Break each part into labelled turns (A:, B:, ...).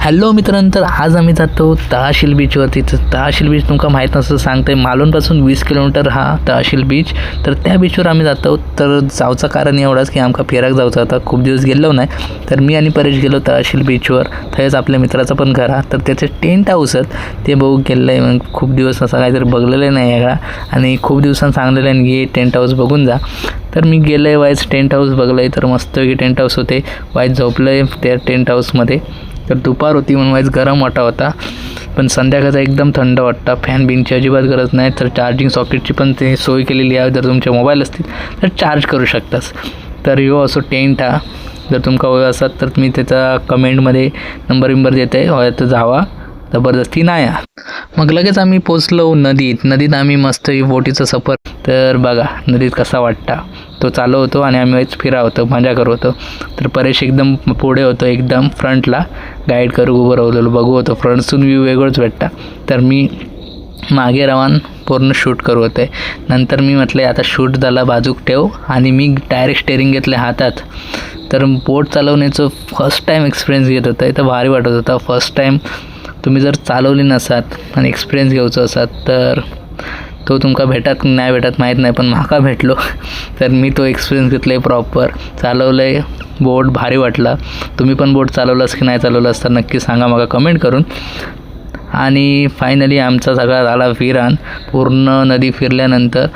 A: Hello मित्रांनो, तर आज आम्ही जातो तळाशील बीचवरती. तर तळाशील बीच तुमका माहीत नसतं सांगते, मालवणपासून 20 किलोमीटर हा तळाशील बीच. तर त्या बीचवर आम्ही जातो. तर जाऊचं कारण एवढंच की आमका फिराक जाऊचं होता, खूप दिवस गेलो नाही. तर मी आणि परेश गेलो तळाशील बीचवर. थंयच आपल्या मित्राचं पण घर आहे. तर त्याचे टेंट हाऊस आहेत ते बघू गेलं आहे. मग खूप दिवस असं काहीतरी बघलेलं नाही वेगळा, आणि खूप दिवसांनी सांगलेलं आहे की टेंट हाऊस बघून जा. तर मी गेलो आहे वाईज टेंट हाऊस बघलं आहे. तर मस्तपैकी टेंट हाऊस होते. वाईज झोपलं आहे त्या टेंट हाऊसमध्ये. तर दुपार होती म्हणून वाईज गरम वाटा होता, पण संध्याकाळचा एकदम थंड वाटतं. फॅन बिनची अजिबात गरज नाही. तर चार्जिंग सॉकेटची पण ते सोय केलेली आहे. जर तुमचे मोबाईल असतील तर चार्ज करू शकतास. तर ह्यो असो टेंट हा. जर तुमका हवं असत तर मी त्याचा कमेंटमध्ये नंबर देते, हवं तर जावा, जबरदस्ती नाही. मग लगेच आम्ही पोचलो नदीत आम्ही मस्त बोटीचं सफर. तर बघा नदीत कसा वाटता तो चालू होतो आणि आम्ही वाईच फिरा होतो, मजा करू होतो. तर परेश एकदम पुढे होतो, एकदम फ्रंटला गाईड करू उभं राहिलेलो, बघू होतो फ्रंटसून व्ह्यू वेगळंच भेटता. तर मी मागे राहून पूर्ण शूट करू होते. नंतर मी म्हटलं आता शूट झाला बाजूक ठेव, आणि मी डायरेक्ट स्टेअरिंग घेतले हातात. तर बोट चालवण्याचं फर्स्ट टाईम एक्सपिरियन्स घेत होतं. इथं भारी वाटत होता. फर्स्ट टाईम तुम्ही जर चालवली नसात आणि एक्सपिरियन्स घ्यायचं असात तर तो तुमका भेटत नाही भेटत माहीत नाही, पण माका भेटलो. तर मी तो एक्सपिरियन्स घेतला आहे, प्रॉपर चालवलं आहे बोट, भारी वाटला. तुम्ही पण बोट चालवलंस की नाही चालवलंस तर नक्की सांगा मला कमेंट करून. आणि फायनली आमचा सगळा झाला फिरान. पूर्ण नदी फिरल्यानंतर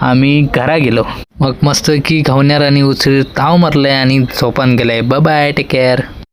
A: आम्ही घरा गेलो. मग मस्त की घावण्यार आणि उचल ताव मारलं आहे आणि झोपान गेलं आहे. Bye take care.